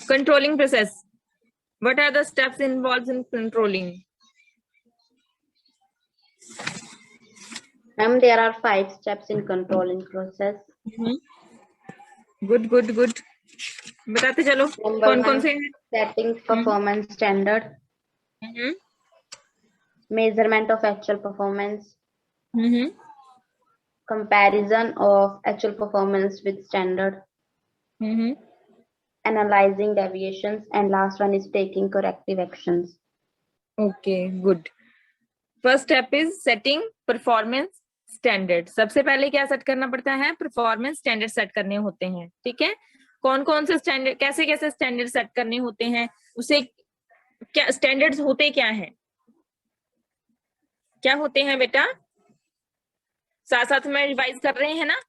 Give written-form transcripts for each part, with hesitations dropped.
Controlling process. What are the steps involved in controlling? Ma'am, there are 5 steps in controlling process. Good, good, good. बताते चलो Number कौन कौन 1, से हैं? setting performance standard, measurement of actual performance, comparison of actual performance with standard, analyzing deviations, and last one is taking corrective actions. Okay, good. First step is setting performance standard. सबसे पहले क्या set करना पड़ता है? Performance standard set करने होते हैं, ठीक है। कौन कौन से स्टैंडर्ड, कैसे कैसे स्टैंडर्ड सेट करने होते हैं, उसे क्या स्टैंडर्ड्स होते क्या है, क्या होते हैं बेटा? साथ साथ में रिवाइज कर रहे हैं ना?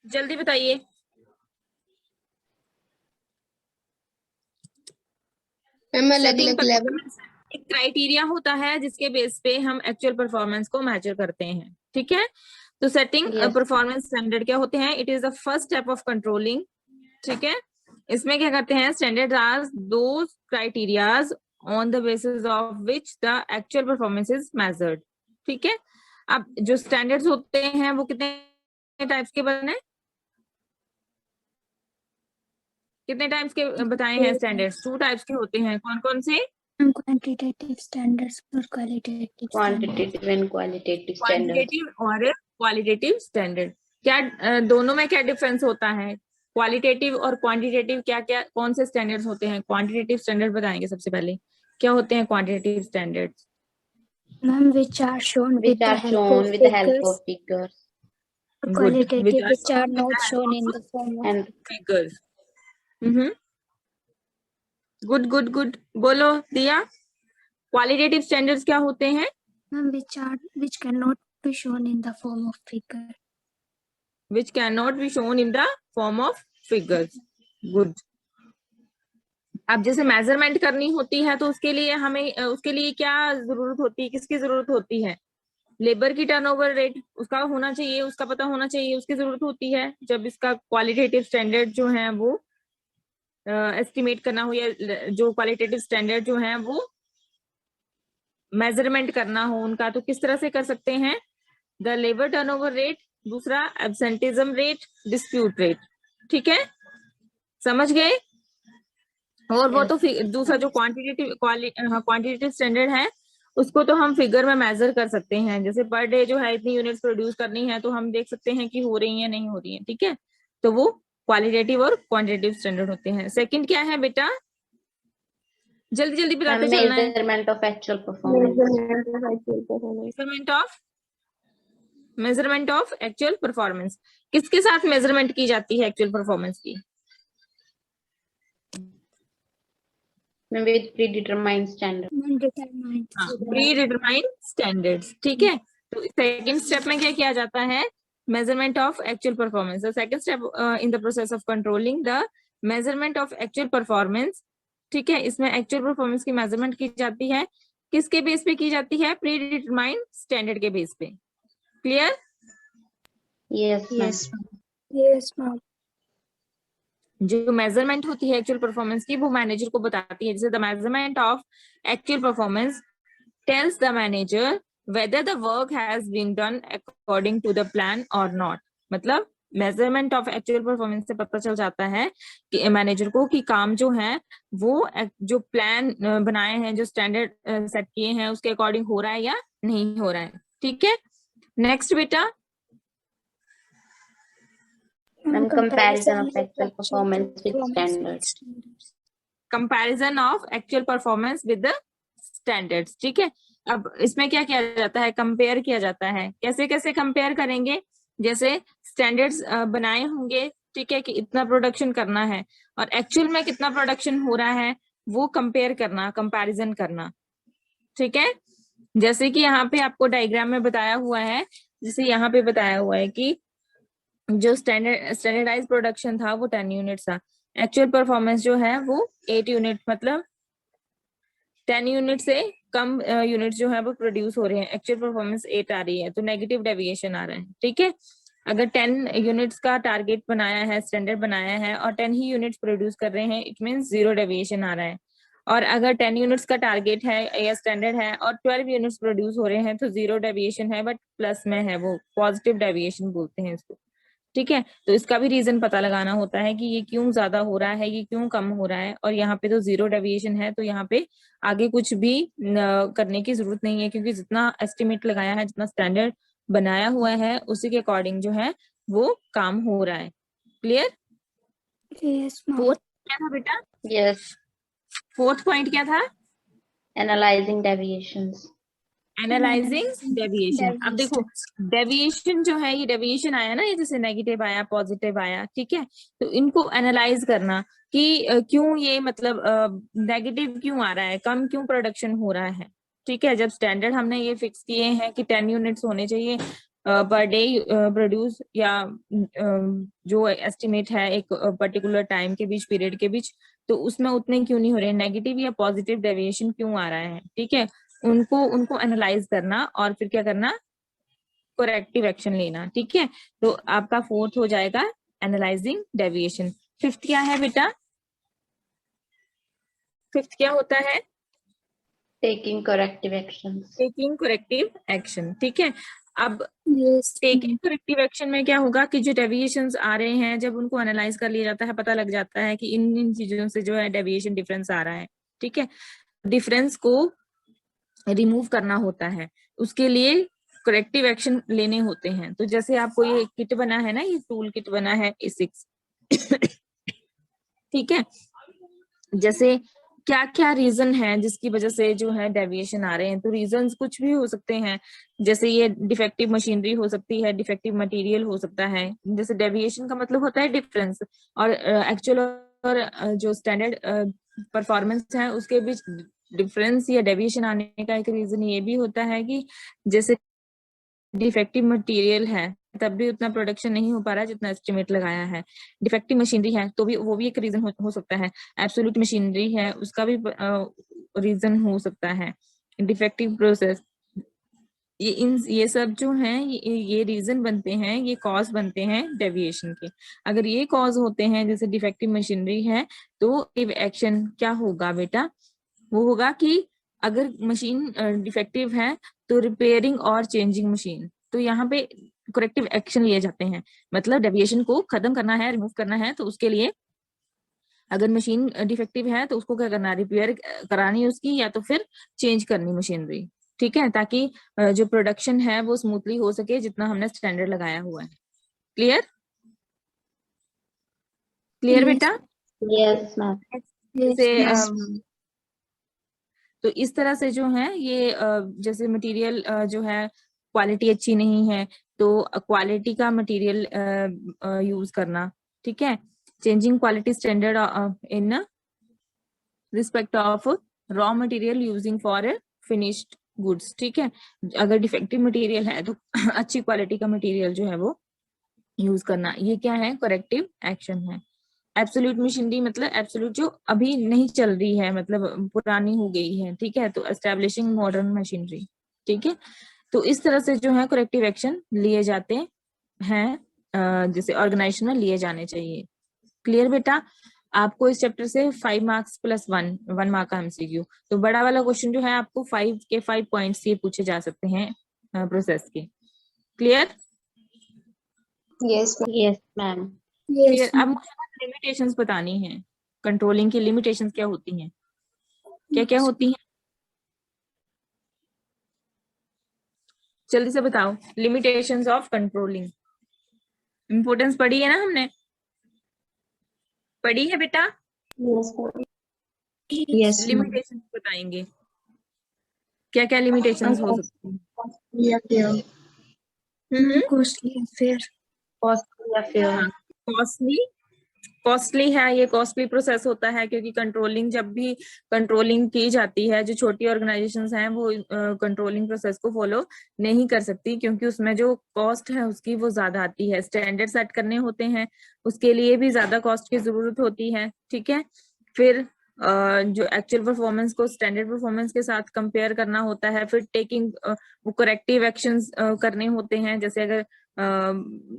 जल्दी बताइए। एक क्राइटेरिया होता है जिसके बेस पे हम एक्चुअल परफॉर्मेंस को मेजर करते हैं, ठीक है। तो सेटिंग परफॉर्मेंस स्टैंडर्ड क्या होते हैं? It is the first step of controlling, ठीक है। इसमें क्या करते हैं? Standard are those criterias on the basis of which the actual performance is measured, ठीक है। अब जो स्टैंडर्ड्स होते हैं वो कितने टाइप्स के बने, कितने टाइप्स के बताए हैं स्टैंडर्ड्स? 2 टाइप्स के होते हैं। कौन कौन से? क्वांटिटेटिव स्टैंडर्ड्स और qualitative quantitative and qualitative standard. Quantitative और क्वालिटेटिव स्टैंडर्ड, क्या दोनों में क्या डिफरेंस होता है? क्वालिटेटिव और क्वांटिटेटिव क्या क्या कौन से स्टैंडर्ड्स होते हैं? क्वांटिटेटिव स्टैंडर्ड बताएंगे सबसे पहले, क्या होते हैं quantitative standards? Ma'am which are shown with the help of figures. Qualitative which are not shown in the form of figures. Good good good, बोलो दिया। क्वालिटेटिव स्टैंडर्ड्स क्या होते हैं? Ma'am which cannot be shown in the form of figure. Which cannot be shown in the form of figures. Good. अब जैसे measurement करनी होती है तो उसके लिए हमें उसके लिए क्या जरूरत होती है, किसकी जरूरत होती है? लेबर की टर्नओवर रेट उसका होना चाहिए, उसका पता होना चाहिए, उसकी जरूरत होती है जब इसका क्वालिटेटिव स्टैंडर्ड जो है वो एस्टिमेट करना हो, या जो क्वालिटेटिव स्टैंडर्ड जो है वो मेजरमेंट करना हो उनका, तो किस तरह से कर सकते हैं? द लेबर टर्नओवर रेट, दूसरा एब्सेंटिज्म रेट, डिस्प्यूट रेट, ठीक है, समझ गए। और वो तो दूसरा जो क्वांटिटेटिव स्टैंडर्ड है उसको तो हम फिगर में मेजर कर सकते हैं, जैसे पर डे जो है इतनी यूनिट्स प्रोड्यूस करनी है तो हम देख सकते हैं कि हो रही है नहीं हो रही है, ठीक है। तो वो क्वालिटेटिव और क्वांटिटेटिव स्टैंडर्ड होते हैं। सेकंड क्या है बेटा? जल्दी जल्दी बताते चलना है। Measurement of actual performance. Measurement of actual performance किसके साथ मेजरमेंट की जाती है एक्चुअल परफॉर्मेंस की? with predetermined standard. Predetermined standards, ठीक है। तो सेकंड स्टेप में क्या किया जाता है? Measurement of actual performance. The second step in the process of controlling the measurement of actual performance, ठीक है। इसमें एक्चुअल परफॉर्मेंस की मेजरमेंट की जाती है, किसके बेस पे की जाती है? प्रीडिटरमाइंड स्टैंडर्ड के बेस पे। क्लियर? Yes ma'am. जो मेजरमेंट होती है एक्चुअल परफॉर्मेंस की वो मैनेजर को बताती है, जैसे the measurement of actual performance tells the manager whether the work has been done according to the plan or not। मतलब मेजरमेंट ऑफ एक्चुअल परफॉर्मेंस से पता चल जाता है कि मैनेजर को कि काम जो है वो जो प्लान बनाए हैं, जो स्टैंडर्ड सेट किए हैं उसके अकॉर्डिंग हो रहा है या नहीं हो रहा है, ठीक है। नेक्स्ट बेटा, comparison of actual performance with standards. Comparison of actual performance with the standards, ठीक है। अब इसमें क्या किया जाता है? कंपेयर किया जाता है। कैसे कैसे कंपेयर करेंगे? जैसे स्टैंडर्ड्स बनाए होंगे, ठीक है, कि इतना प्रोडक्शन करना है और एक्चुअल में कितना प्रोडक्शन हो रहा है वो कंपेयर करना, कंपैरिजन करना, ठीक है। जैसे कि यहाँ पे आपको डायग्राम में बताया हुआ है, जैसे यहाँ पे बताया हुआ है कि जो स्टैंडर्डाइज प्रोडक्शन था वो 10 यूनिट था, एक्चुअल परफॉर्मेंस जो है वो 8 यूनिट, मतलब 10 यूनिट से कम यूनिट जो है वो प्रोड्यूस हो रहे हैं, एक्चुअल परफॉर्मेंस 8 आ रही है, तो नेगेटिव डेविएशन आ रहा है। ठीक है, अगर 10 यूनिट्स का टारगेट बनाया है, स्टैंडर्ड बनाया है और 10 ही यूनिट्स प्रोड्यूस कर रहे हैं, इट मींस 0 डेविएशन आ रहा है। और अगर 10 यूनिट्स का टारगेट है या स्टैंडर्ड है और 12 यूनिट्स प्रोड्यूस हो रहे हैं तो 0 डेविएशन है, बट प्लस में है, वो पॉजिटिव डेविएशन बोलते हैं इसको। ठीक है, तो इसका भी रीजन पता लगाना होता है कि ये क्यों ज्यादा हो रहा है, ये क्यों कम हो रहा है। और यहाँ पे तो 0 डेविएशन है, तो यहाँ पे आगे कुछ भी करने की जरूरत नहीं है, क्योंकि जितना एस्टिमेट लगाया है, जितना स्टैंडर्ड बनाया हुआ है, उसी के अकॉर्डिंग जो है वो काम हो रहा है। क्लियर? Yes, ma'am. फोर्थ क्या था बेटा? Yes. फोर्थ पॉइंट क्या था? Analyzing deviations. Analysing deviation. अब देखो डेविएशन जो है, ये डेविएशन आया ना, ये जैसे नेगेटिव आया, पॉजिटिव आया, ठीक है, तो इनको एनालाइज करना कि क्यों ये मतलब नेगेटिव क्यों आ रहा है, कम क्यों प्रोडक्शन हो रहा है। ठीक है, जब स्टैंडर्ड हमने ये फिक्स किए हैं कि 10 यूनिट्स होने चाहिए पर डे प्रोड्यूस, या जो एस्टिमेट है एक पर्टिकुलर टाइम के बीच, पीरियड के बीच, तो उसमें उतने क्यों नहीं हो रहे, नेगेटिव या पॉजिटिव डेविएशन क्यों आ रहा है। ठीक है, उनको एनालाइज करना और फिर क्या करना, करेक्टिव एक्शन लेना। ठीक है, तो आपका फोर्थ हो जाएगा एनालाइजिंग डेविएशन। फिफ्थ क्या है बेटा? फिफ्थ क्या होता है? Taking corrective actions. Taking corrective action. ठीक है, अब Yes, टेकिंग करेक्टिव एक्शन में क्या होगा कि जो डेविएशंस आ रहे हैं, जब उनको एनालाइज कर लिया जाता है, पता लग जाता है कि इन इन चीजों से जो है डेविएशन डिफरेंस आ रहा है। ठीक है, डिफरेंस को रिमूव करना होता है, उसके लिए करेक्टिव एक्शन लेने होते हैं। तो जैसे आपको ये किट बना है ना, ये टूल किट बना है A6 ठीक है, जैसे क्या क्या रीजन है जिसकी वजह से जो है डेविएशन आ रहे हैं, तो रीजंस कुछ भी हो सकते हैं, जैसे ये डिफेक्टिव मशीनरी हो सकती है, डिफेक्टिव मटेरियल हो सकता है। जैसे डेविएशन का मतलब होता है डिफरेंस, और एक्चुअल और जो स्टैंडर्ड परफॉर्मेंस है उसके बीच डिफरेंस या डेविएशन आने का एक रीजन ये भी होता है कि जैसे डिफेक्टिव मटेरियल है तब भी उतना प्रोडक्शन नहीं हो पा रहा है जितना एस्टिमेट लगाया है। डिफेक्टिव मशीनरी है तो भी वो भी एक रीजन हो सकता है। एब्सोल्यूट मशीनरी है, उसका भी रीजन हो सकता है। डिफेक्टिव प्रोसेस, ये सब जो हैं ये रीजन बनते हैं, ये कॉज बनते हैं डेविएशन के। अगर ये कॉज होते हैं, जैसे डिफेक्टिव मशीनरी है, तो एक्शन क्या होगा बेटा? वो होगा कि अगर मशीन डिफेक्टिव है तो रिपेयरिंग और चेंजिंग मशीन, तो यहाँ पे करेक्टिव एक्शन लिए जाते हैं। मतलब डेविएशन को खत्म करना है, रिमूव करना है, तो उसके लिए अगर मशीन डिफेक्टिव है तो उसको क्या करना, रिपेयर करानी उसकी, या तो फिर चेंज करनी मशीनरी। ठीक है, ताकि जो प्रोडक्शन है वो स्मूथली हो सके जितना हमने स्टैंडर्ड लगाया हुआ है। क्लियर? Clear Yes. बेटा? Yes, ma'am. yes, जैसे yes. तो इस तरह से जो है ये जैसे मटेरियल जो है क्वालिटी अच्छी नहीं है, तो क्वालिटी का मटेरियल यूज करना। ठीक है, changing quality standard in respect of raw material using for finished goods. ठीक है, अगर डिफेक्टिव मटेरियल है तो अच्छी क्वालिटी का मटेरियल जो है वो यूज करना, ये क्या है, करेक्टिव एक्शन है। एब्सोल्यूट मशीनरी मतलब एब्सोल्यूट जो अभी नहीं चल रही है, मतलब पुरानी हो गई है। ठीक है, तो एस्टेब्लिशिंग मॉडर्न मशीनरी। ठीक है, तो इस तरह से जो है करेक्टिव एक्शन लिए जाते हैं, जैसे ऑर्गेनाइजेशन में लिए जाने चाहिए। क्लियर बेटा? आपको इस चैप्टर से 5 मार्क्स प्लस 1 मार्क का एमसीक्यू। तो बड़ा वाला क्वेश्चन जो है आपको 5 के 5 पॉइंट्स ये पूछे जा सकते हैं प्रोसेस के। Clear? Yes, yes, ma'am. Clear? Yes, अब ma'am. मुझे लिमिटेशंस बतानी है, कंट्रोलिंग की लिमिटेशंस क्या होती हैं, क्या क्या होती हैं, जल्दी से बताओ। लिमिटेशंस ऑफ कंट्रोलिंग, इम्पोर्टेंस पढ़ी है ना हमने? पढ़ी है बेटा? Yes, ma'am. Yes, ma'am. Limitations बताएंगे, क्या क्या लिमिटेशंस हो सकती हैं? Costly affair. Costly affair. Costly है, ये कॉस्टली प्रोसेस होता है, क्योंकि कंट्रोलिंग जब भी कंट्रोलिंग की जाती है, जो छोटी ऑर्गेनाइजेशंस हैं वो कंट्रोलिंग प्रोसेस को फॉलो नहीं कर सकती, क्योंकि उसमें जो कॉस्ट है उसकी वो ज्यादा आती है। स्टैंडर्ड सेट करने होते हैं, उसके लिए भी ज्यादा कॉस्ट की जरूरत होती है। ठीक है, फिर जो एक्चुअल परफॉर्मेंस को स्टैंडर्ड परफॉर्मेंस के साथ कंपेयर करना होता है, फिर टेकिंग वो करेक्टिव एक्शंस करने होते हैं, जैसे अगर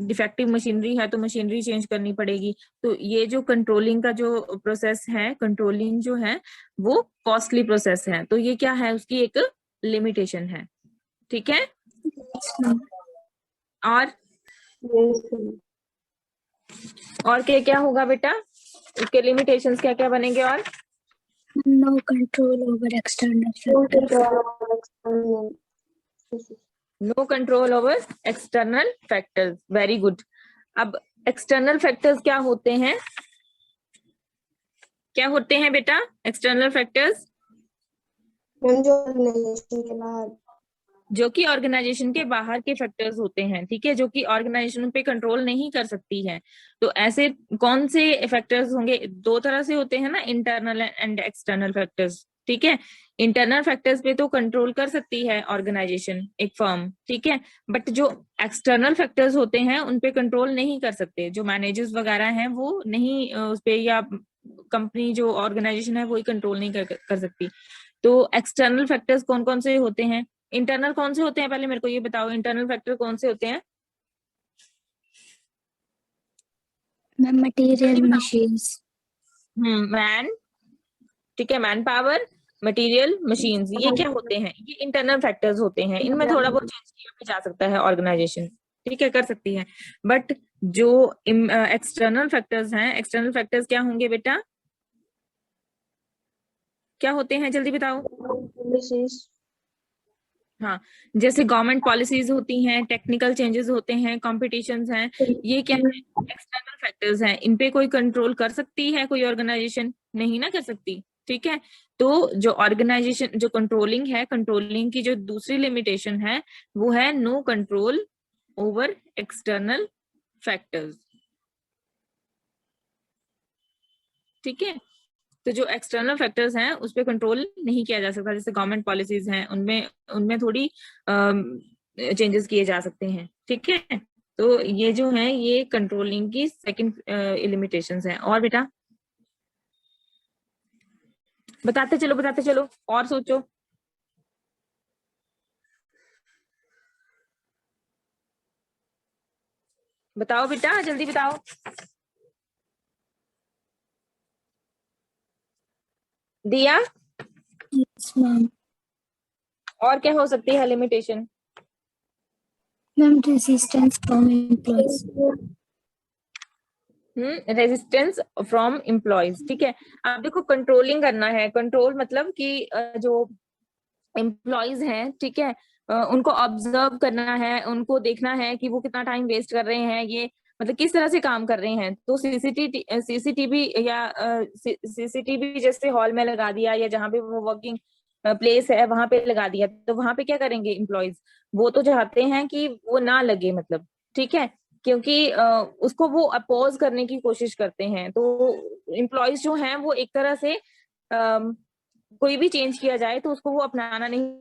डिफेक्टिव मशीनरी है तो मशीनरी चेंज करनी पड़ेगी। तो ये जो कंट्रोलिंग का जो प्रोसेस है, कंट्रोलिंग जो है वो कॉस्टली प्रोसेस है, तो ये क्या है, उसकी एक लिमिटेशन है। ठीक है, और क्या क्या होगा बेटा, इसके लिमिटेशंस क्या क्या बनेंगे? और No control over external factors. No control over external factors, very good. अब एक्सटर्नल फैक्टर्स क्या होते हैं? क्या होते हैं बेटा एक्सटर्नल फैक्टर्स? जो कि ऑर्गेनाइजेशन के बाहर के फैक्टर्स होते हैं, ठीक है, जो कि ऑर्गेनाइजेशन पे कंट्रोल नहीं कर सकती है। तो ऐसे कौन से फैक्टर्स होंगे? दो तरह से होते हैं ना, इंटरनल एंड एक्सटर्नल फैक्टर्स। ठीक है, इंटरनल फैक्टर्स पे तो कंट्रोल कर सकती है ऑर्गेनाइजेशन, एक फर्म, ठीक है, बट जो एक्सटर्नल फैक्टर्स होते हैं उन पे कंट्रोल नहीं कर सकते। जो मैनेजर्स वगैरह हैं वो नहीं उस पे, या कंपनी जो ऑर्गेनाइजेशन है वो ही कंट्रोल नहीं कर सकती। तो एक्सटर्नल फैक्टर्स कौन कौन से होते हैं? इंटरनल कौन से होते हैं, पहले मेरे को ये बताओ, इंटरनल फैक्टर कौन से होते हैं? Material, machines. मैन, ठीक है, मैन पावर, मटेरियल, मशीन्स, ये क्या होते हैं? ये इंटरनल फैक्टर्स होते हैं। इनमें थोड़ा बहुत चेंज किया भी जा सकता है ऑर्गेनाइजेशन, ठीक है, कर सकती है, बट जो एक्सटर्नल फैक्टर्स हैं, एक्सटर्नल फैक्टर्स क्या होंगे बेटा? क्या होते हैं, जल्दी बताओ। हाँ, जैसे गवर्नमेंट पॉलिसीज होती हैं, टेक्निकल चेंजेस होते हैं, कॉम्पिटिशन्स हैं, ये क्या है? एक्सटर्नल फैक्टर्स हैं। इन पे कोई कंट्रोल कर सकती है कोई ऑर्गेनाइजेशन? नहीं ना कर सकती, ठीक है। तो जो ऑर्गेनाइजेशन, जो कंट्रोलिंग है, कंट्रोलिंग की जो दूसरी लिमिटेशन है वो है no control over external factors, ठीक है। तो जो एक्सटर्नल फैक्टर्स हैं उस पर कंट्रोल नहीं किया जा सकता, जैसे गवर्नमेंट पॉलिसीज हैं उनमें उनमें थोड़ी चेंजेस किए जा सकते हैं, ठीक है। तो ये जो है ये कंट्रोलिंग की सेकंड लिमिटेशंस हैं। और बेटा बताते चलो, बताते चलो, और सोचो, बताओ बेटा, जल्दी बताओ। दिया, Yes, ma'am. और क्या हो सकती है limitation? Ma'am, resistance from employees. Resistance from employees, ठीक है। अब देखो, कंट्रोलिंग करना है, कंट्रोल मतलब कि जो एम्प्लॉयज हैं, ठीक है, उनको ऑब्जर्व करना है, उनको देखना है कि वो कितना टाइम वेस्ट कर रहे हैं, ये मतलब किस तरह से काम कर रहे हैं। तो सीसीटीवी या सीसीटीवी जैसे हॉल में लगा दिया, या जहाँ पे वो वर्किंग प्लेस है वहां पे लगा दिया, तो वहां पे क्या करेंगे एम्प्लॉयज? वो तो चाहते हैं कि वो ना लगे, मतलब, ठीक है, क्योंकि उसको वो अपोज करने की कोशिश करते हैं। तो एम्प्लॉयज जो हैं वो एक तरह से कोई भी चेंज किया जाए तो उसको वो अपनाना नहीं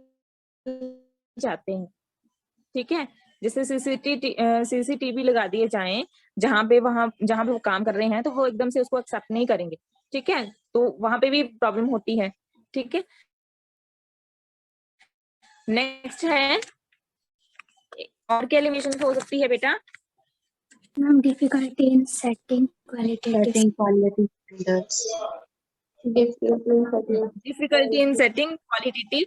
चाहते हैं, ठीक है। जैसे सीसीटीवी लगा दिए जाएं जहां पे वो काम कर रहे हैं, तो वो एकदम से उसको एक्सेप्ट नहीं करेंगे, ठीक है। तो वहां पे भी प्रॉब्लम होती है, ठीक है। नेक्स्ट है, और क्या लिमिटेशन हो सकती है बेटा? Ma'am, difficulty in setting qualitative. standards. Difficulty in setting qualitative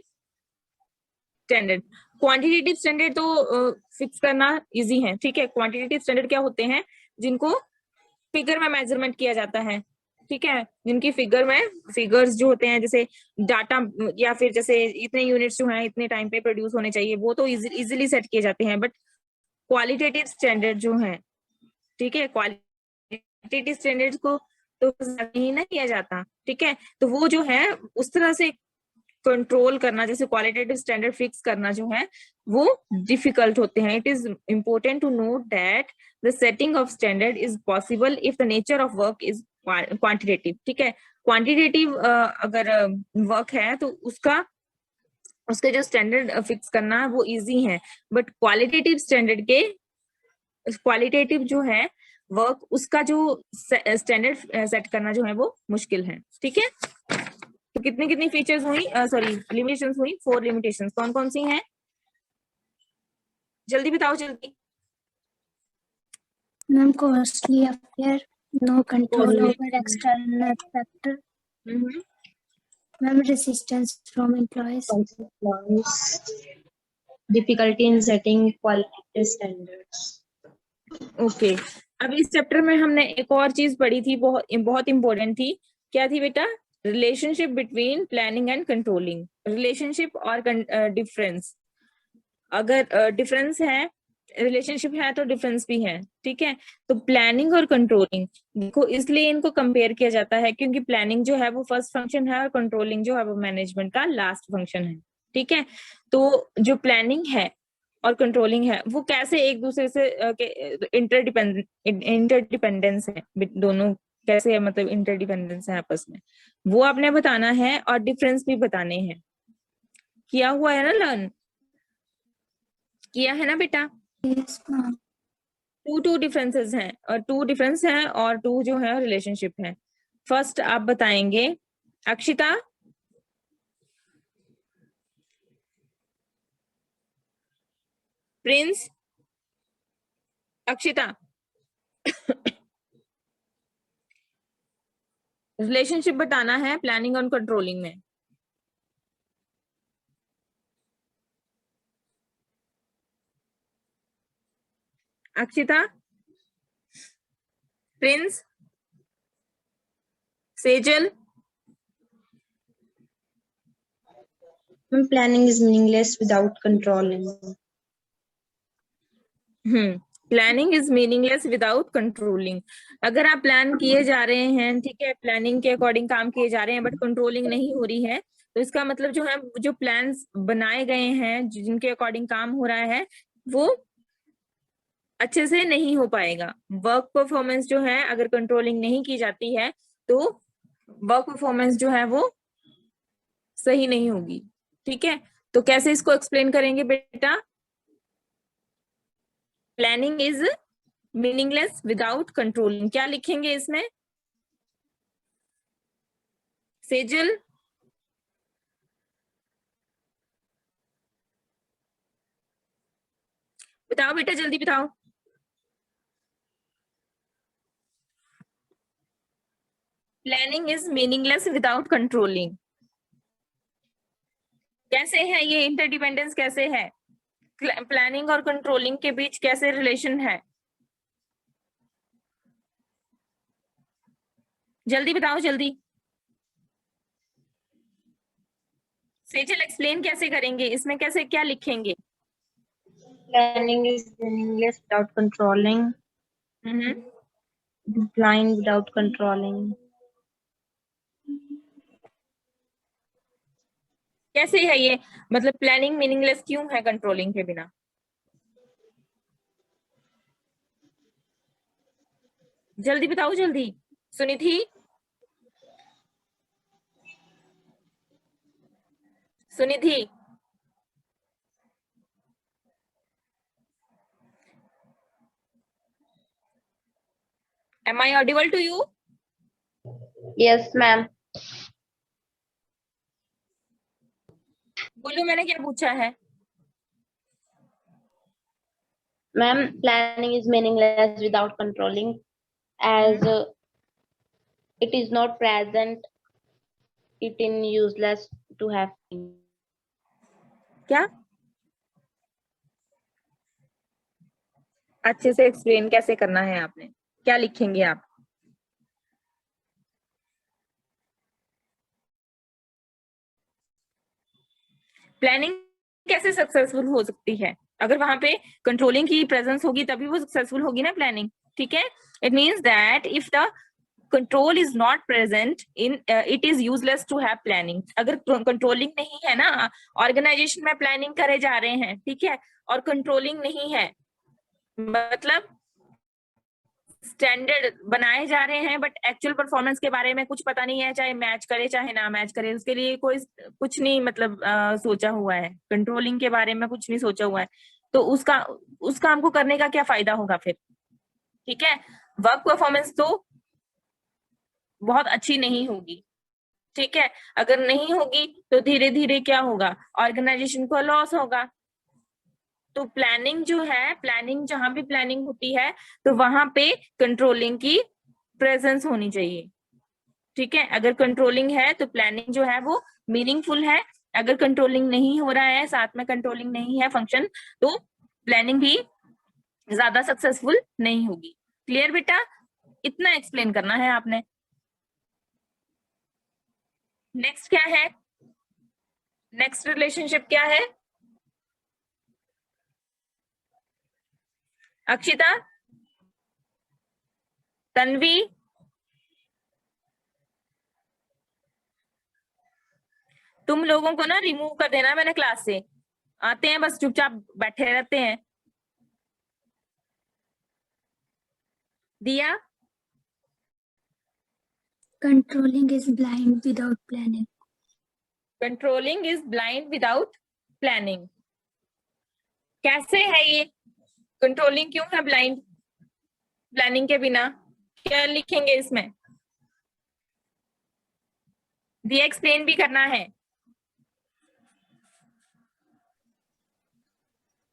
standard. Quantitative standard तो फिक्स करना इजी है, ठीक है। क्वांटिटेटिव स्टैंडर्ड क्या होते हैं? जिनको फिगर में मेजरमेंट किया जाता है, ठीक है, जिनकी फिगर में फिगर्स जो होते हैं, जैसे डाटा, या फिर जैसे इतने यूनिट्स जो हैं इतने टाइम पे प्रोड्यूस होने चाहिए, वो तो इजीली सेट किए जाते हैं। बट क्वालिटेटिव स्टैंडर्ड जो है, ठीक है, क्वालिटेटिव स्टैंडर्ड्स को तो नहीं ना किया जाता, ठीक है। तो वो जो है उस तरह से कंट्रोल करना, जैसे क्वालिटेटिव स्टैंडर्ड फिक्स करना जो है वो डिफिकल्ट होते हैं। It is important to note that the setting of standard is possible if the nature of work is quantitative, ठीक है। क्वांटिटेटिव अगर वर्क है तो उसके जो स्टैंडर्ड फिक्स करना है वो इजी है, बट क्वालिटेटिव जो है वर्क, उसका जो स्टैंडर्ड सेट करना जो है वो मुश्किल है, ठीक है। तो कितनी कितनी फीचर्स हुई, सॉरी लिमिटेशंस हुई, 4 लिमिटेशंस। कौन कौन सी हैं, जल्दी बताओ जल्दी। Ma'am, costly affair, no control Costly. over external factor. Hmm, Ma'am, resistance from employees. Difficulty in setting quality standards. Okay. अब इस चैप्टर में हमने एक और चीज पढ़ी थी, बहुत इंपॉर्टेंट थी। क्या थी बेटा? Relationship between planning and controlling. Relationship और डिफरेंस। अगर डिफरेंस है, रिलेशनशिप है तो डिफरेंस भी है, ठीक है। तो प्लानिंग और कंट्रोलिंग देखो, इसलिए इनको कंपेयर किया जाता है क्योंकि प्लानिंग जो है वो फर्स्ट फंक्शन है और कंट्रोलिंग जो है वो मैनेजमेंट का लास्ट फंक्शन है, ठीक है। तो जो प्लानिंग है और कंट्रोलिंग है वो कैसे एक दूसरे से इंटरडिपेंडेंस है, दोनों कैसे है, मतलब इंटरडिपेंडेंस है आपस में, वो आपने बताना है और डिफरेंस भी बताने हैं। किया हुआ है ना, लर्न किया है ना बेटा? Yes, ma'am. टू डिफरेंसेस हैं, और टू डिफरेंस हैं और टू जो है रिलेशनशिप है। फर्स्ट आप बताएंगे, अक्षिता। प्रिंस, अक्षिता। रिलेशनशिप बताना है प्लानिंग और कंट्रोलिंग में। Akshita, Prince, Sejal. Planning is meaningless without controlling. Planning is meaningless without controlling. अगर आप प्लान किए जा रहे हैं, ठीक है, प्लानिंग के अकॉर्डिंग काम किए जा रहे हैं, बट कंट्रोलिंग नहीं हो रही है, तो इसका मतलब जो है, जो प्लान्स बनाए गए हैं, जिनके अकॉर्डिंग काम हो रहा है, वो अच्छे से नहीं हो पाएगा। वर्क परफॉर्मेंस जो है अगर कंट्रोलिंग नहीं की जाती है तो वर्क परफॉर्मेंस जो है वो सही नहीं होगी, ठीक है। तो कैसे इसको एक्सप्लेन करेंगे बेटा? Planning is meaningless without controlling, क्या लिखेंगे इसमें? सेजल, बताओ बेटा, जल्दी बताओ। Planning is meaningless without controlling. कैसे है ये इंटरडिपेंडेंस, कैसे है प्लानिंग और कंट्रोलिंग के बीच, कैसे रिलेशन है? जल्दी बताओ जल्दी। सेजल एक्सप्लेन कैसे करेंगे इसमें, कैसे क्या लिखेंगे? Planning is meaningless without controlling. Blind without controlling. कैसे है ये, मतलब प्लानिंग मीनिंगलेस क्यों है कंट्रोलिंग के बिना? जल्दी बताओ जल्दी। Sunidhi, Sunidhi, am I audible to you? Yes, ma'am. बोलो, मैंने क्या पूछा है? Ma'am, planning is meaningless without controlling, as it is not present. It is useless to have. क्या? अच्छे से एक्सप्लेन कैसे करना है आपने, क्या लिखेंगे आप? प्लानिंग कैसे सक्सेसफुल हो सकती है? अगर वहां पे कंट्रोलिंग की प्रेजेंस होगी तभी वो सक्सेसफुल होगी ना प्लानिंग, ठीक है। It means that if the control is not present in, it is useless to have planning. अगर कंट्रोलिंग नहीं है ना, ऑर्गेनाइजेशन में प्लानिंग करे जा रहे हैं, ठीक है, और कंट्रोलिंग नहीं है, मतलब स्टैंडर्ड बनाए जा रहे हैं बट एक्चुअल परफॉर्मेंस के बारे में कुछ पता नहीं है, चाहे मैच करे चाहे ना मैच करे, उसके लिए कोई कुछ नहीं, मतलब सोचा हुआ है, कंट्रोलिंग के बारे में कुछ नहीं सोचा हुआ है, तो उस काम को करने का क्या फायदा होगा फिर, ठीक है। वर्क परफॉर्मेंस तो बहुत अच्छी नहीं होगी, ठीक है, अगर नहीं होगी तो धीरे धीरे क्या होगा, ऑर्गेनाइजेशन को लॉस होगा। तो प्लानिंग जो है, प्लानिंग जहां भी प्लानिंग होती है तो वहां पे कंट्रोलिंग की प्रेजेंस होनी चाहिए। ठीक है, अगर कंट्रोलिंग है तो प्लानिंग जो है वो मीनिंगफुल है, अगर कंट्रोलिंग नहीं हो रहा है, साथ में कंट्रोलिंग नहीं है फंक्शन, तो प्लानिंग भी ज्यादा सक्सेसफुल नहीं होगी। क्लियर बेटा, इतना एक्सप्लेन करना है आपने। नेक्स्ट क्या है, नेक्स्ट रिलेशनशिप क्या है अक्षिता, तन्वी, तुम लोगों को ना रिमूव कर देना मैंने क्लास से, आते हैं बस चुपचाप बैठे रहते हैं। दिया, Controlling is blind without planning. Controlling is blind without planning. कैसे है ये, कंट्रोलिंग क्यों है ब्लाइंड प्लानिंग के बिना, क्या लिखेंगे इसमें, दिया एक्सप्लेन भी करना है।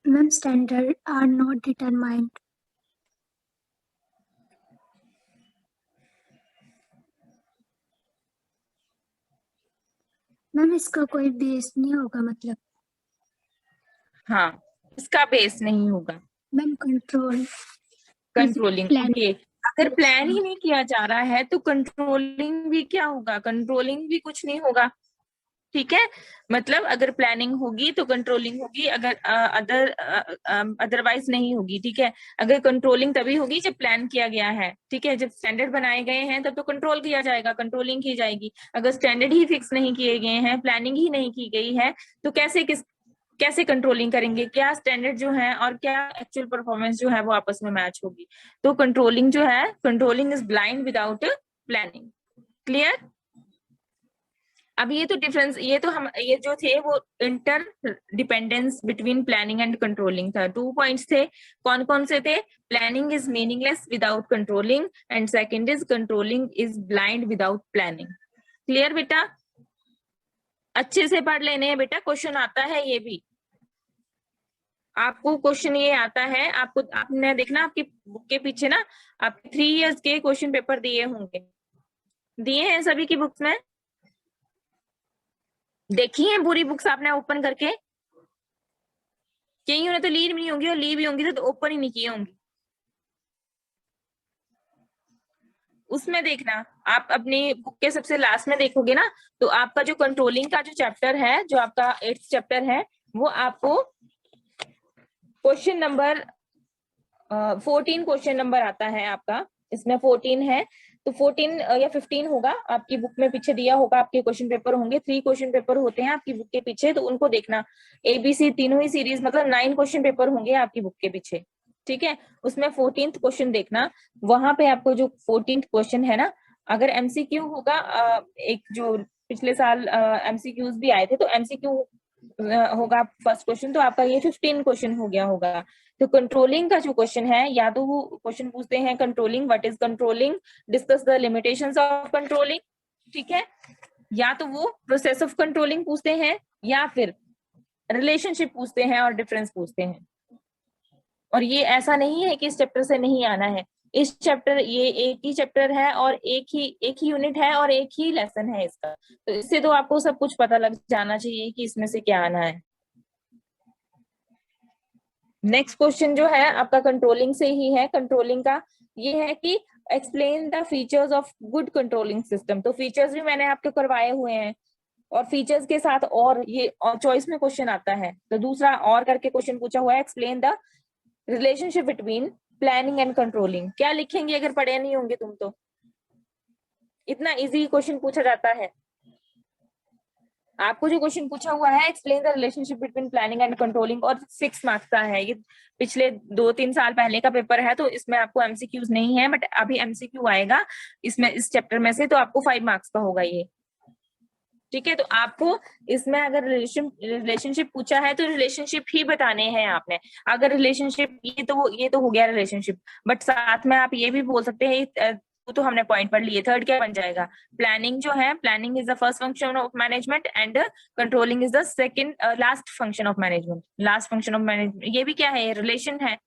Ma'am, standards are not determined. Ma'am इसका कोई बेस नहीं होगा मतलब। हाँ, इसका बेस नहीं होगा ma'am control controlling. plan. Okay, अगर प्लान ही नहीं किया जा रहा है तो कंट्रोलिंग भी क्या होगा, कंट्रोलिंग भी कुछ नहीं होगा। ठीक है, मतलब अगर प्लानिंग होगी तो कंट्रोलिंग होगी, अगर अदरवाइज नहीं होगी। ठीक है, अगर कंट्रोलिंग तभी होगी जब प्लान किया गया है। ठीक है, जब स्टैंडर्ड बनाए गए हैं तब तो कंट्रोल किया जाएगा, कंट्रोलिंग की जाएगी। अगर स्टैंडर्ड ही फिक्स नहीं किए गए हैं, प्लानिंग ही नहीं की गई है, तो कैसे कंट्रोलिंग करेंगे, क्या स्टैंडर्ड जो है और क्या एक्चुअल परफॉर्मेंस जो है वो आपस में मैच होगी। तो कंट्रोलिंग जो है, controlling is blind without planning. Clear, अब ये तो डिफरेंस, ये तो हम ये जो थे वो inter dependence between planning and controlling था। 2 पॉइंट्स थे, कौन कौन से थे, planning is meaningless without controlling and second is controlling is blind without planning. Clear बेटा, अच्छे से पढ़ लेने हैं बेटा, क्वेश्चन आता है ये भी, आपको क्वेश्चन ये आता है, आपको आपने देखना आपकी बुक के पीछे ना आपके 3 इयर्स के क्वेश्चन पेपर दिए होंगे, दिए हैं सभी की बुक्स में, देखी है पूरी बुक्स आपने ओपन करके, कहीं उन्हें तो ली भी नहीं होंगी और ली भी होंगी तो ओपन ही नहीं की होंगी। उसमें देखना, आप अपनी बुक के सबसे लास्ट में देखोगे ना, तो आपका जो कंट्रोलिंग का जो चैप्टर है, जो आपका 8th चैप्टर है, वो आपको क्वेश्चन नंबर 14 क्वेश्चन नंबर आता है आपका, इसमें 14 है, तो 14 या 15 होगा, आपकी बुक में पीछे दिया होगा, आपके क्वेश्चन पेपर होंगे, 3 क्वेश्चन पेपर होते हैं आपकी बुक के पीछे, तो उनको देखना, ABC तीनों ही सीरीज मतलब 9 क्वेश्चन पेपर होंगे आपकी बुक के पीछे। ठीक है, उसमें 14th क्वेश्चन देखना, वहां पे आपको जो 14th क्वेश्चन है ना, अगर MCQ होगा, एक जो पिछले साल MCQs भी आए थे, तो MCQ होगा फर्स्ट क्वेश्चन, तो आपका ये 15 क्वेश्चन हो गया होगा। तो कंट्रोलिंग का जो क्वेश्चन है, या तो वो क्वेश्चन पूछते हैं controlling, what is controlling, discuss the limitations of controlling, ठीक है, या तो वो प्रोसेस ऑफ कंट्रोलिंग पूछते हैं, या फिर रिलेशनशिप पूछते हैं और डिफरेंस पूछते हैं। और ये ऐसा नहीं है कि इस चैप्टर से नहीं आना है, इस चैप्टर, ये एक ही चैप्टर है और एक ही यूनिट है और एक ही लेसन है इसका, तो इससे तो आपको सब कुछ पता लग जाना चाहिए कि इसमें से क्या आना है। नेक्स्ट क्वेश्चन जो है आपका कंट्रोलिंग से ही है, कंट्रोलिंग का ये है कि explain the features of good controlling system. तो फीचर्स भी मैंने आपको करवाए हुए हैं, और फीचर्स के साथ और ये और चॉइस में क्वेश्चन आता है, तो दूसरा और करके क्वेश्चन पूछा हुआ है, explain the relationship between planning and controlling. क्या लिखेंगे अगर पढ़े नहीं होंगे तुम तो, इतना इजी क्वेश्चन पूछा जाता है। आपको जो क्वेश्चन पूछा हुआ है, explain the relationship between planning and controlling, और 6 मार्क्स का है ये, पिछले 2-3 साल पहले का पेपर है, तो इसमें आपको MCQs नहीं है, बट अभी MCQ आएगा इसमें, इस चैप्टर में से, तो आपको 5 मार्क्स का होगा ये। ठीक है, तो आपको इसमें अगर रिलेशनशिप पूछा है तो रिलेशनशिप ही बताने हैं आपने। अगर रिलेशनशिप ये तो हो गया रिलेशनशिप, बट साथ में आप ये भी बोल सकते हैं तो हमने पॉइंट पढ़ लिए। थर्ड क्या बन जाएगा? प्लानिंग जो है, planning is the first function of management and controlling is the second last function of management. Last function of management ये भी क्या है? रिलेशन है।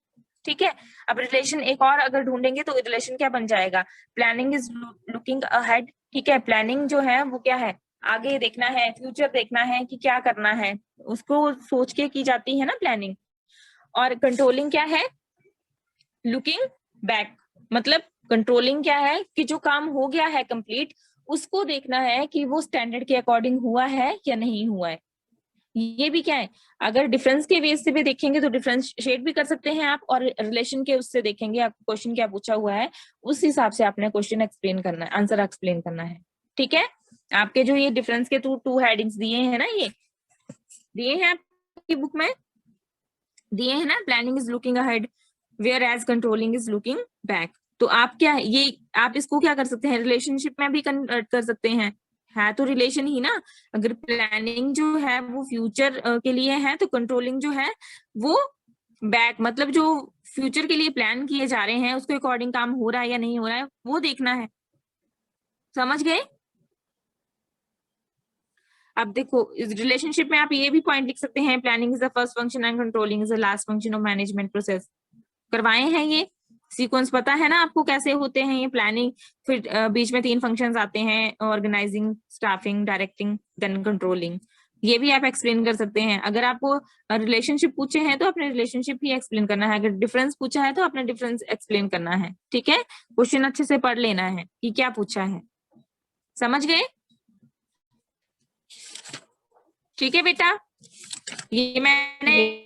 ठीक है, अब रिलेशन एक और अगर ढूंढेंगे तो रिलेशन क्या बन जाएगा? Planning is looking ahead. ठीक है, प्लानिंग जो है वो क्या है? आगे देखना है, फ्यूचर देखना है कि क्या करना है, उसको सोच के की जाती है ना प्लानिंग। और कंट्रोलिंग क्या है? Looking back. मतलब कंट्रोलिंग क्या है? कि जो काम हो गया है कंप्लीट, उसको देखना है कि वो स्टैंडर्ड के अकॉर्डिंग हुआ है या नहीं हुआ है। ये भी क्या है? अगर डिफरेंस के बेस से भी देखेंगे तो डिफरेंशिएट भी कर सकते हैं आप, और रिलेशन के उससे देखेंगे आपको क्वेश्चन क्या पूछा हुआ है, उस हिसाब से आपने क्वेश्चन एक्सप्लेन करना है, आंसर एक्सप्लेन करना है। ठीक है, आपके जो ये डिफरेंस के टू हेडिंग्स दिए हैं ना, ये दिए हैं आपकी बुक में, दिए हैं ना। Planning is looking ahead whereas controlling is looking back. तो आप क्या है, ये आप इसको क्या कर सकते हैं? रिलेशनशिप में भी कन्वर्ट कर सकते हैं, है तो रिलेशन ही ना। अगर प्लानिंग जो है वो फ्यूचर के लिए है, तो कंट्रोलिंग जो है वो बैक, मतलब जो फ्यूचर के लिए प्लान किए जा रहे हैं उसके अकॉर्डिंग काम हो रहा है या नहीं हो रहा है, वो देखना है। समझ गए? अब देखो, इस रिलेशनशिप में आप ये भी पॉइंट लिख सकते हैं, planning is the first function and controlling is the last function of management process. करवाए हैं ये सीक्वेंस, पता है ना आपको कैसे होते हैं ये प्लानिंग। फिर बीच में 3 फंक्शंस आते हैं, organising, staffing, directing, then controlling. ये भी आप एक्सप्लेन कर सकते हैं। अगर आपको रिलेशनशिप पूछे हैं तो आपने रिलेशनशिप ही एक्सप्लेन करना है, अगर डिफरेंस पूछा है तो आपने डिफरेंस एक्सप्लेन करना है। ठीक है, क्वेश्चन अच्छे से पढ़ लेना है कि क्या पूछा है। समझ गए? ठीक है बेटा, ये मैंने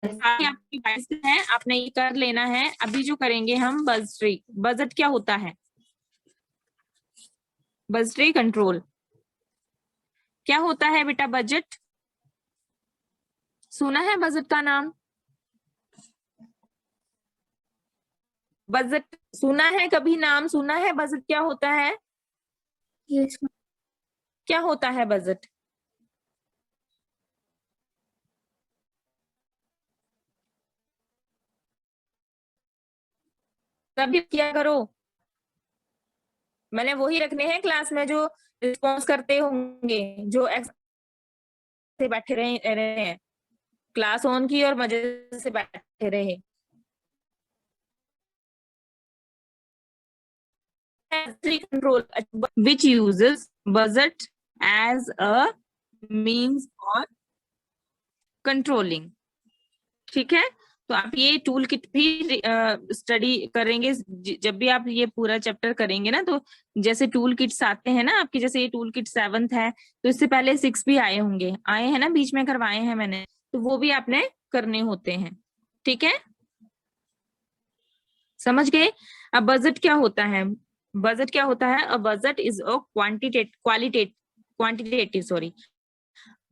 आपकी है, आपने ये कर लेना है। अभी जो करेंगे हम बजट्री। बजट क्या होता है? बजट्री कंट्रोल क्या होता है बेटा? बजट सुना है बजट का नाम? बजट सुना है कभी? नाम सुना है? बजट क्या होता है? Yes, ma'am. क्या होता है बजट? तभी क्या करो, मैंने वही रखने हैं क्लास में जो रिस्पॉन्स करते होंगे, जो से बैठे रहे हैं, क्लास ऑन की और मजे से बैठे रहे। Control which uses budget as a means for controlling। ठीक है, तो आप ये टूल किट भी स्टडी करेंगे जब भी आप ये पूरा चैप्टर करेंगे ना। तो जैसे टूल किट्स आते हैं ना आपके, जैसे ये टूल किट 7th है, तो इससे पहले 6 भी आए होंगे, आए हैं ना, बीच में करवाए हैं मैंने, तो वो भी आपने करने होते हैं। ठीक है, समझ गए? अब बजट क्या होता है? बजट क्या होता है? A budget is a quantitative sorry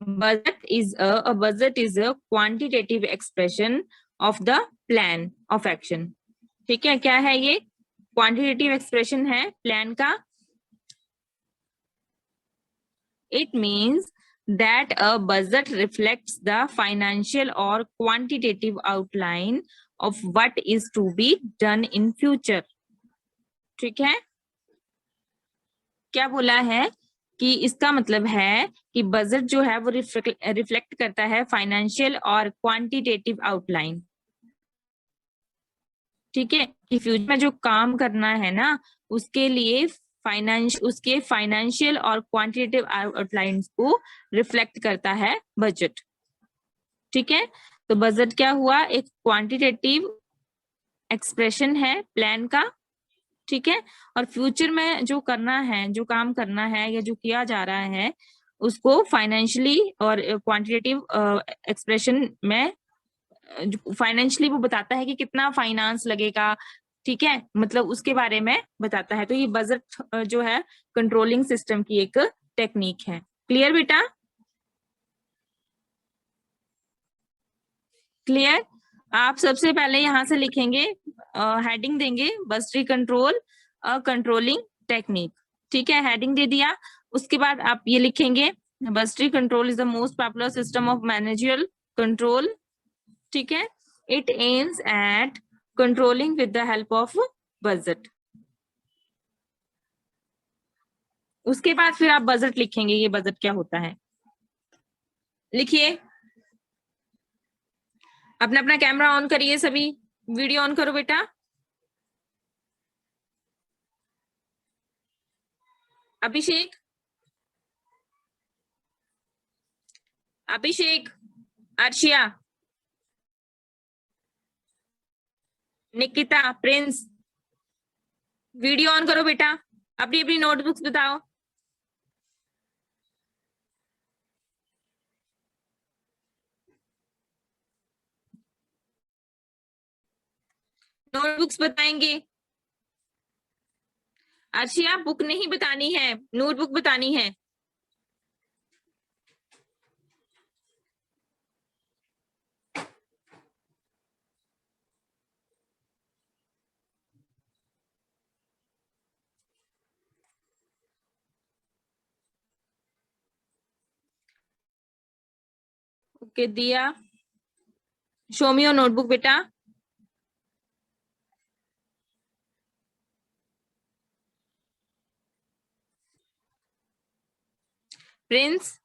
budget is a quantitative expression of the plan of action। ठीक है, क्या है ये? क्वांटिटेटिव एक्सप्रेशन है प्लान का। It means that a budget reflects the financial or quantitative outline of what is to be done in future। ठीक है, क्या बोला है कि इसका मतलब है कि बजट जो है वो रिफ्लेक्ट करता है फाइनेंशियल और क्वांटिटेटिव आउटलाइन। ठीक है, कि फ्यूचर में जो काम करना है ना, उसके लिए उसके फाइनेंशियल और क्वांटिटेटिव आउटलाइंस को रिफ्लेक्ट करता है बजट। ठीक है, तो बजट क्या हुआ? एक क्वांटिटेटिव एक्सप्रेशन है प्लान का। ठीक है, और फ्यूचर में जो करना है, जो काम करना है या जो किया जा रहा है, उसको फाइनेंशियली और क्वांटिटेटिव एक्सप्रेशन में फाइनेंशियली वो बताता है कि कितना फाइनेंस लगेगा। ठीक है, मतलब उसके बारे में बताता है। तो ये बजट जो है कंट्रोलिंग सिस्टम की एक टेक्निक है। क्लियर बेटा? क्लियर? आप सबसे पहले यहां से लिखेंगे, हेडिंग देंगे बजटरी कंट्रोल कंट्रोलिंग टेक्निक। ठीक है, हेडिंग दे दिया। उसके बाद आप ये लिखेंगे, budgetary control is the most popular system of managerial control. ठीक है, it aims at controlling with the help of budget. उसके बाद फिर आप बजट लिखेंगे, ये बजट क्या होता है। लिखिए, अपना अपना कैमरा ऑन करिए, सभी वीडियो ऑन करो बेटा। अभिषेक, अभिषेक, अर्शिया, निकिता, प्रिंस, वीडियो ऑन करो बेटा, अपनी अपनी नोटबुक्स बताओ। नोटबुक्स बताएंगे। अर्शिया, बुक नहीं बतानी है, नोटबुक बतानी है। ओके दिया, शो मी योर नोटबुक बेटा। प्रिंस,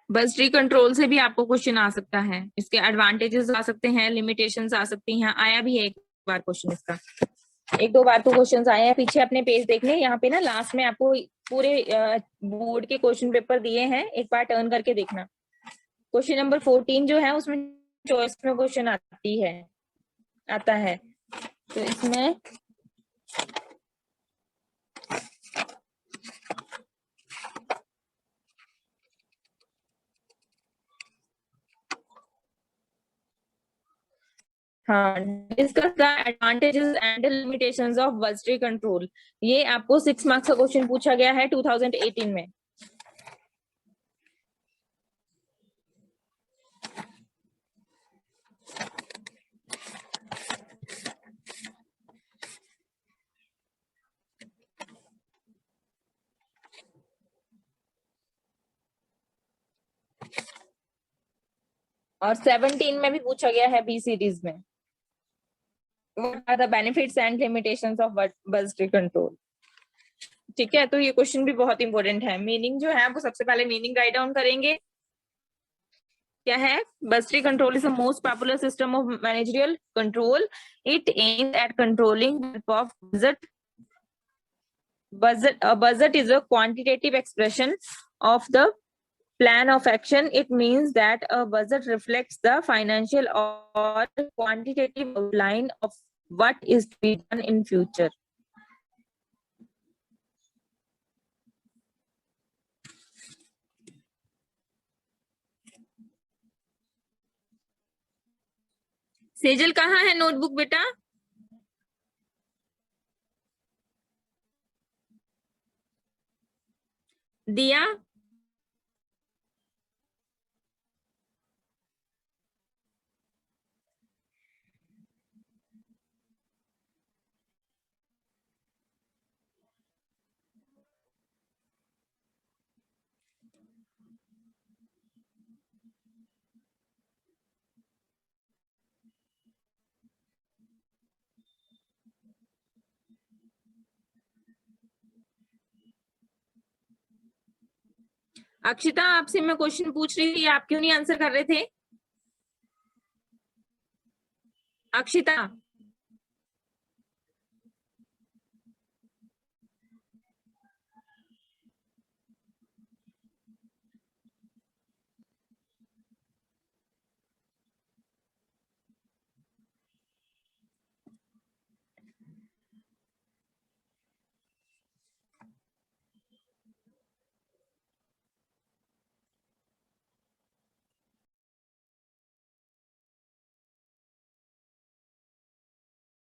बजटरी कंट्रोल से भी आपको क्वेश्चन आ सकता है, इसके एडवांटेजेस आ सकते हैं, लिमिटेशंस आ सकती हैं। आया भी है एक बार क्वेश्चन इसका, एक दो बार तो क्वेश्चन आए हैं। पीछे अपने पेज देख लें, यहाँ पे ना लास्ट में आपको पूरे बोर्ड के क्वेश्चन पेपर दिए हैं, एक बार टर्न करके देखना। क्वेश्चन नंबर 14 जो है उसमें चॉइस में क्वेश्चन आता है, तो इसमें हाँ, discuss the advantages and limitations of budgetary control. ये आपको 6 मार्क्स का क्वेश्चन पूछा गया है 2018 में। और 17 में भी पूछा गया है बी सीरीज में। What are the benefits and limitations of budgetary control? ठीक है, तो ये क्वेश्चन भी बहुत इंपॉर्टेंट है। मीनिंग जो है वो सबसे पहले मीनिंग राइट डाउन करेंगे। क्या है? Budgetary control is the most popular system of managerial control. It aims at controlling of budget. Budget is a quantitative expression of the plan of action. It means that a budget reflects the financial or quantitative outline of what is to be done in future. Sejal कहाँ है notebook बेटा? दिया, अक्षिता, आपसे मैं question पूछ रही थी, आप क्यों नहीं आंसर कर रहे थे? अक्षिता,